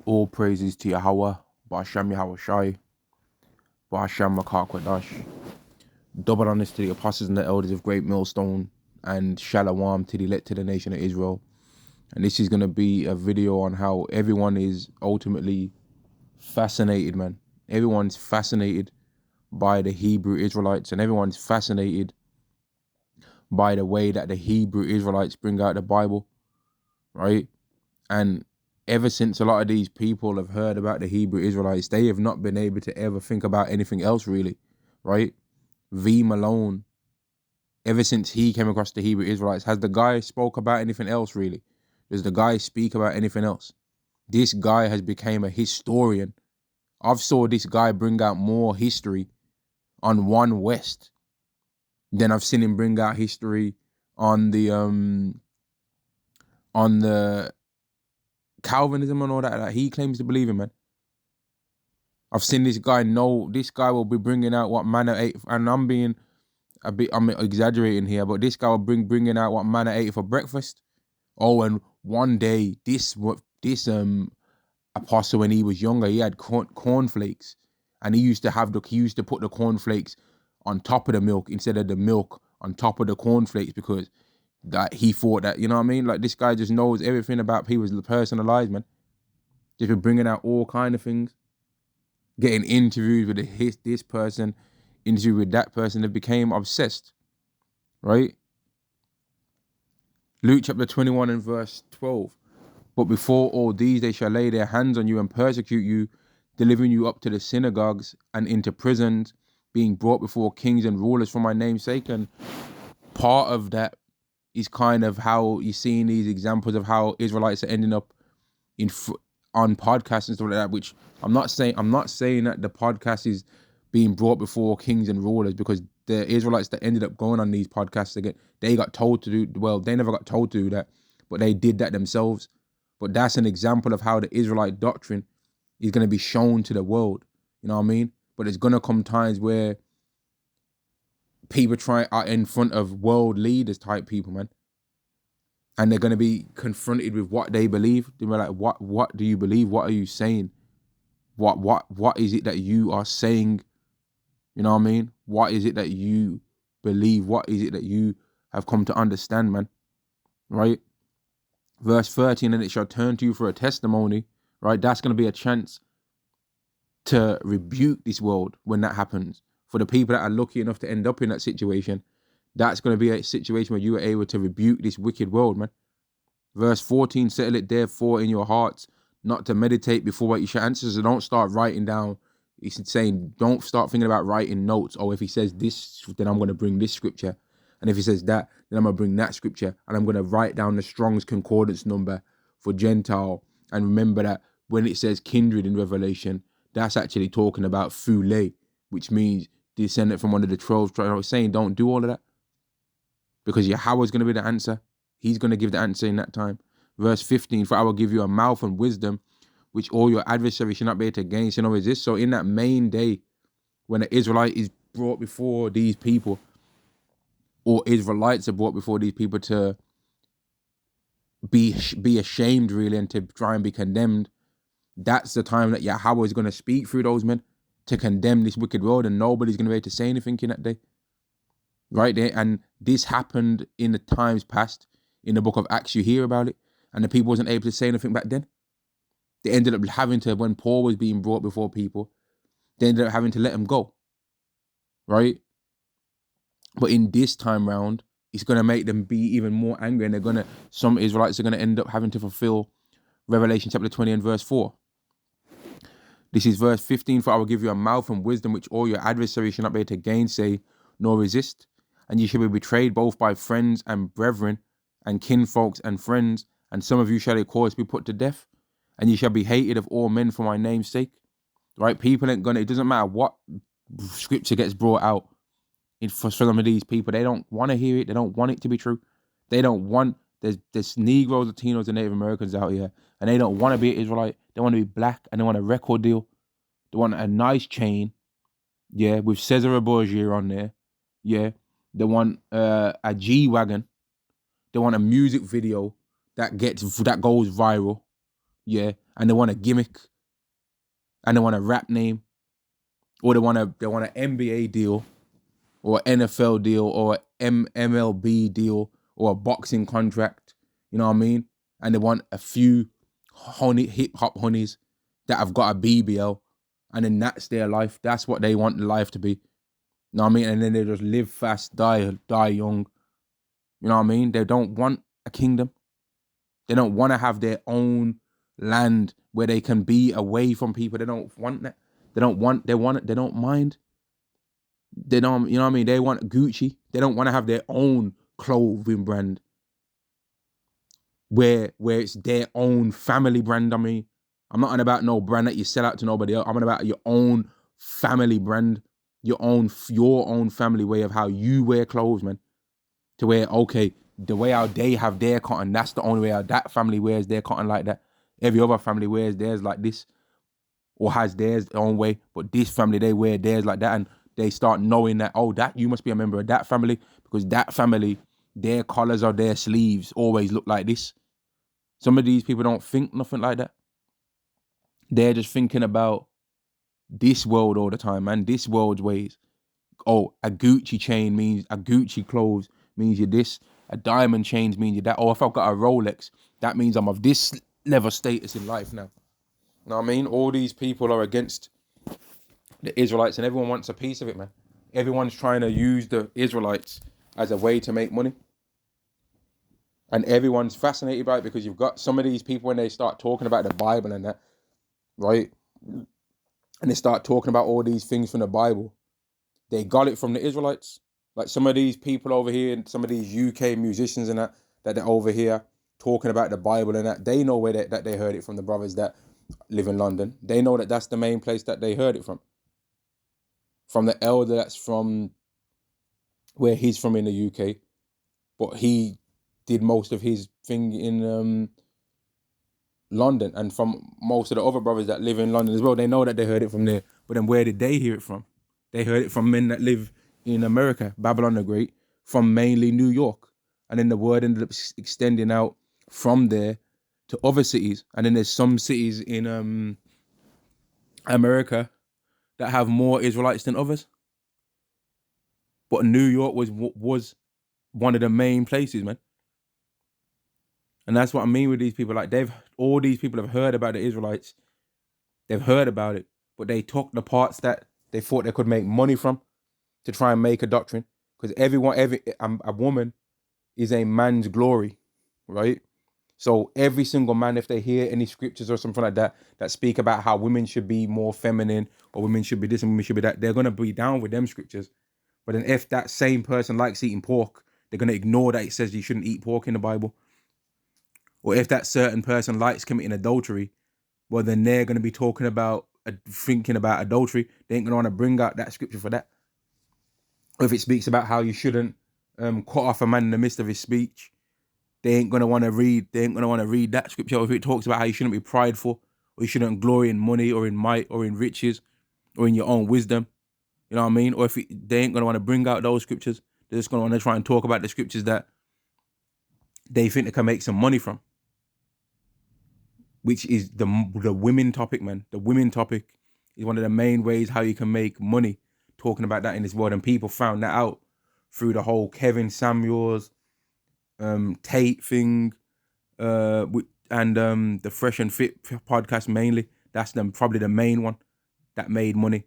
All praises to Yahweh, Ba'asham Yahweh Shai, Ba'asham Makar Kwadash. Double honors to the apostles and the elders of Great Millstone, and Shalom to the elect to the nation of Israel. And this is going to be a video on how everyone is ultimately fascinated, man. Everyone's fascinated by the Hebrew Israelites, and everyone's fascinated by the way that the Hebrew Israelites bring out the Bible, right? And ever since a lot of these people have heard about the Hebrew Israelites, they have not been able to ever think about anything else, really, right? V. Malone, ever since he came across the Hebrew Israelites, has the guy spoke about anything else, really? Does the guy speak about anything else? This guy has become a historian. I've saw this guy bring out more history on One West than I've seen him bring out history on the Calvinism and all that he claims to believe in, man. I've seen this guy will be bringing out what manna ate, and I'm exaggerating here, but this guy will bringing out what manna ate for breakfast. Oh, and one day this apostle, when he was younger, he had cornflakes, and he used to put the cornflakes on top of the milk instead of the milk on top of the cornflakes, because that he thought that, you know what I mean? Like, this guy just knows everything about people's personal lives, man. Just been bringing out all kind of things, getting interviews with this person, interview with that person. They became obsessed, right? Luke chapter 21 and verse 12. But before all these, they shall lay their hands on you and persecute you, delivering you up to the synagogues and into prisons, being brought before kings and rulers for my name's sake. And part of that is kind of how you're seeing these examples of how Israelites are ending up on podcasts and stuff like that, which I'm not saying that the podcast is being brought before kings and rulers, because the Israelites that ended up going on these podcasts again, they got told to do, well, they never got told to do that, but they did that themselves. But that's an example of how the Israelite doctrine is going to be shown to the world. You know what I mean? But it's going to come times where people are in front of world leaders type people, man. And they're going to be confronted with what they believe. They're like, what do you believe? What are you saying? What is it that you are saying? You know what I mean? What is it that you believe? What is it that you have come to understand, man? Right? Verse 13, and it shall turn to you for a testimony, right? That's going to be a chance to rebuke this world when that happens. For the people that are lucky enough to end up in that situation, that's going to be a situation where you are able to rebuke this wicked world, man. Verse 14, settle it therefore in your hearts, not to meditate before what you shall answer. So don't start writing down. He's saying, don't start thinking about writing notes. Oh, if he says this, then I'm going to bring this scripture. And if he says that, then I'm going to bring that scripture. And I'm going to write down the Strong's Concordance number for Gentile. And remember that when it says kindred in Revelation, that's actually talking about Phule, which means descendant from one of the 12 tribes. I was saying, don't do all of that, because Yahweh's going to be the answer. He's going to give the answer in that time. Verse 15, for I will give you a mouth and wisdom, which all your adversaries shall not be able to gain. And resist. So in that main day, when the Israelite is brought before these people, or Israelites are brought before these people to be ashamed, really, and to try and be condemned, that's the time that Yahweh is going to speak through those men to condemn this wicked world, and nobody's going to be able to say anything in that day. Right there. And this happened in the times past. In the book of Acts, you hear about it, and the people wasn't able to say anything back then. They ended up having to, when Paul was being brought before people, they ended up having to let him go. Right? But in this time round, it's going to make them be even more angry, and some Israelites are going to end up having to fulfill Revelation chapter 20 and verse 4. This is verse 15, for I will give you a mouth and wisdom, which all your adversaries shall not be able to gainsay nor resist. And you shall be betrayed both by friends and brethren, and kinfolks and friends, and some of you shall of course be put to death, and you shall be hated of all men for my name's sake. Right? People ain't gonna, it doesn't matter what scripture gets brought out for some of these people. They don't want to hear it. They don't want it to be true. They don't want, there's Negroes, Latinos, and Native Americans out here, and they don't want to be an Israelite. They want to be black, and they want a record deal. They want a nice chain, yeah, with Cesare Borgia on there, yeah. They want a G-Wagon. They want a music video that goes viral, yeah. and they want a gimmick, and they want a rap name, or they want an NBA deal, or an NFL deal, or an MLB deal, or a boxing contract. You know what I mean? And they want a few hip hop honeys that have got a BBL, and then that's their life. That's what they want life to be. You know what I mean? And then they just live fast, die young. You know what I mean? They don't want a kingdom. They don't want to have their own land where they can be away from people. They don't want that. They don't want it. They don't mind. They don't, you know what I mean? They want Gucci. They don't want to have their own clothing brand where it's their own family brand. I mean, I'm not on about no brand that you sell out to nobody else. I'm on about your own family brand, your own family way of how you wear clothes, man. To where, okay, the way how they have their cotton, that's the only way how that family wears their cotton like that. Every other family wears theirs like this, or has theirs their own way, but this family, they wear theirs like that, and they start knowing that, oh, that you must be a member of that family, because that family, their collars or their sleeves always look like this. Some of these people don't think nothing like that. They're just thinking about this world all the time, man, this world's ways. Oh, a Gucci chain means, a Gucci clothes means you're this. A diamond chain means you're that. Oh, if I've got a Rolex, that means I'm of this level status in life now. You know what I mean? All these people are against the Israelites, and everyone wants a piece of it, man. Everyone's trying to use the Israelites as a way to make money. And everyone's fascinated by it because you've got some of these people, when they start talking about the Bible and that, right? And they start talking about all these things from the Bible. They got it from the Israelites. Like some of these people over here, and some of these UK musicians and that they're over here talking about the Bible and that, they know that they heard it from the brothers that live in London. They know that that's the main place that they heard it from. From the elder that's from where he's from in the UK. But he did most of his thing in London. And from most of the other brothers that live in London as well, they know that they heard it from there. But then where did they hear it from? They heard it from men that live in America, Babylon the Great, from mainly New York. And then the word ended up extending out from there to other cities. And then there's some cities in America that have more Israelites than others. But New York was one of the main places, man. And that's what I mean with these people. Like, all these people have heard about the Israelites. They've heard about it, but they took the parts that they thought they could make money from to try and make a doctrine. Because a woman is a man's glory, right? So every single man, if they hear any scriptures or something like that speak about how women should be more feminine, or women should be this and women should be that, they're going to be down with them scriptures. But then if that same person likes eating pork, they're going to ignore that it says you shouldn't eat pork in the Bible. Or if that certain person likes committing adultery, well, then they're going to be thinking about adultery. They ain't going to want to bring out that scripture for that. Or if it speaks about how you shouldn't cut off a man in the midst of his speech, they ain't going to want to read that scripture. Or if it talks about how you shouldn't be prideful, or you shouldn't glory in money or in might or in riches or in your own wisdom, you know what I mean? Or if they ain't going to want to bring out those scriptures, they're just going to want to try and talk about the scriptures that they think they can make some money from, which is the women topic, man. The women topic is one of the main ways how you can make money, talking about that in this world. And people found that out through the whole Kevin Samuels, Tate thing, and the Fresh and Fit podcast mainly. That's probably the main one that made money.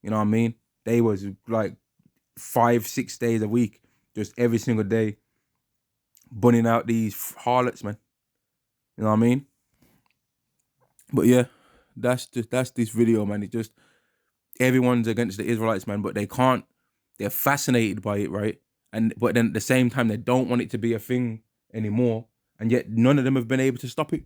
You know what I mean? They was like 5-6 days a week, just every single day, bunning out these harlots, man. You know what I mean? But yeah, that's this video, man. It just, everyone's against the Israelites, man, but they can't. They're fascinated by it, right? But then at the same time, they don't want it to be a thing anymore, and yet none of them have been able to stop it.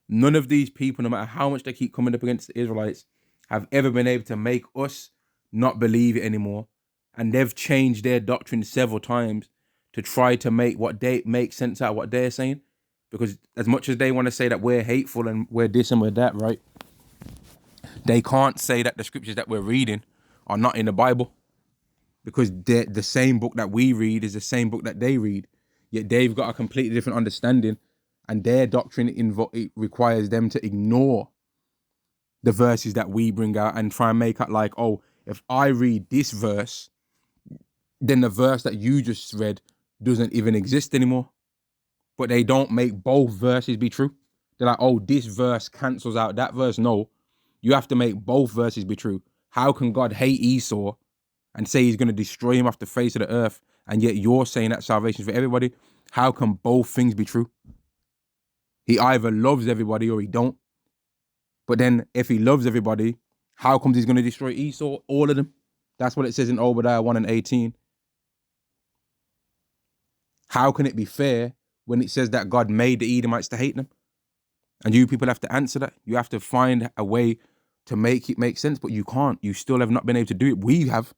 None of these people, no matter how much they keep coming up against the Israelites, have ever been able to make us not believe it anymore. And they've changed their doctrine several times to try to make sense out of what they're saying. Because as much as they want to say that we're hateful and we're this and we're that, right? They can't say that the scriptures that we're reading are not in the Bible, because the same book that we read is the same book that they read. Yet they've got a completely different understanding and their doctrine it requires them to ignore the verses that we bring out and try and make it like, oh, if I read this verse, then the verse that you just read doesn't even exist anymore. But they don't make both verses be true. They're like, oh, this verse cancels out that verse. No, you have to make both verses be true. How can God hate Esau and say he's going to destroy him off the face of the earth, and yet you're saying that salvation is for everybody? How can both things be true? He either loves everybody or he don't. But then if he loves everybody, how comes he's going to destroy Esau? All of them. That's what it says in Obadiah 1 and 18. How can it be fair when it says that God made the Edomites to hate them? And you people have to answer that. You have to find a way to make it make sense, but you can't. You still have not been able to do it. We have.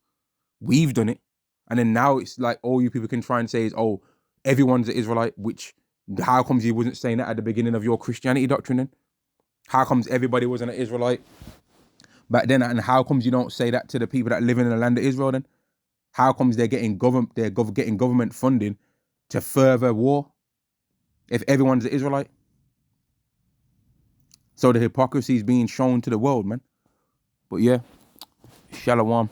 We've done it. And then now it's like all you people can try and say is, oh, everyone's an Israelite, which how comes you wasn't saying that at the beginning of your Christianity doctrine then? How comes everybody wasn't an Israelite back then? And how comes you don't say that to the people that live in the land of Israel then? How comes they're getting government funding to further war if everyone's an Israelite? So the hypocrisy is being shown to the world, man. But yeah, shalom.